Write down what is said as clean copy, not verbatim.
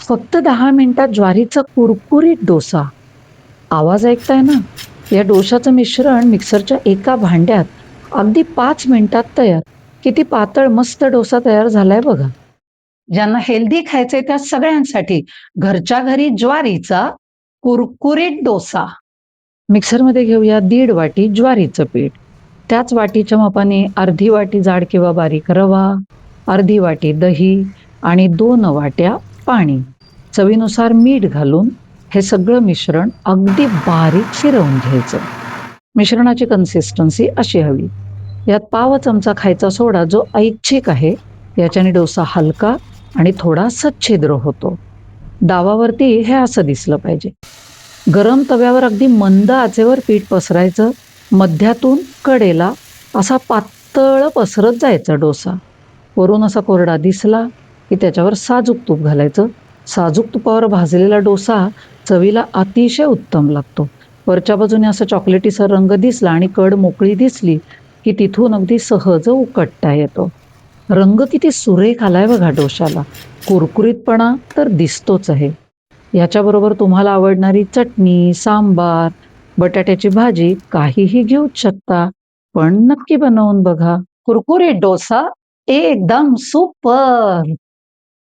फक्त 10 मिनिटात ज्वारीचा कुरकुरीत डोसा. आवाज ऐकताय ना? या डोशाचं मिश्रण मिक्सरच्या एका भांड्यात अगदी 5 मिनिटात तयार. किती पातळ मस्त डोसा तयार झालाय बघा. ज्यांना हेल्दी खायचंय त्या सगळ्यांसाठी घरच्या घरी ज्वारीचा कुरकुरीत डोसा. मिक्सरमध्ये घेऊया 1.5 वाटी ज्वारीचं पीठ. त्याच वाटीच्या मापाने अर्धी वाटी जाड किंवा बारीक रवा, अर्धी वाटी दही आणि 2 वाट्या पाणी. चवीनुसार मीठ घालून हे सगळं मिश्रण अगदी बारीक फिरवून घ्यायचं. मिश्रणाची कन्सिस्टन्सी अशी हवी. यात पाव चमचा खायचा सोडा जो ऐच्छिक आहे. याच्याने डोसा हलका आणि थोडा सच्छिद्र होतो. डावावरती हे असं दिसलं पाहिजे. गरम तव्यावर अगदी मंद आचेवर पीठ पसरायचं. मध्यातून कडेला असा पातळ पसरत जायचा डोसा. वरून असा कोरडा दिसला की त्याच्यावर साजूक तूप घालायचं. साजूक तुपावर भाजलेला डोसा चवीला अतिशय उत्तम लागतो. वरच्या बाजूने असा चॉकलेटीसर रंग दिसला आणि कड मोकळी दिसली की तिथून अगदी सहज उकटता येतो. रंग किती सुरेख आलाय बघा डोशाला. कुरकुरीतपणा तर दिसतोच आहे. याच्याबरोबर तुम्हाला आवडणारी चटणी, सांबार, बटाट्याची भाजी काहीही घेऊच शकता. पण नक्की बनवून बघा. कुरकुरीत डोसा एकदम सुपर.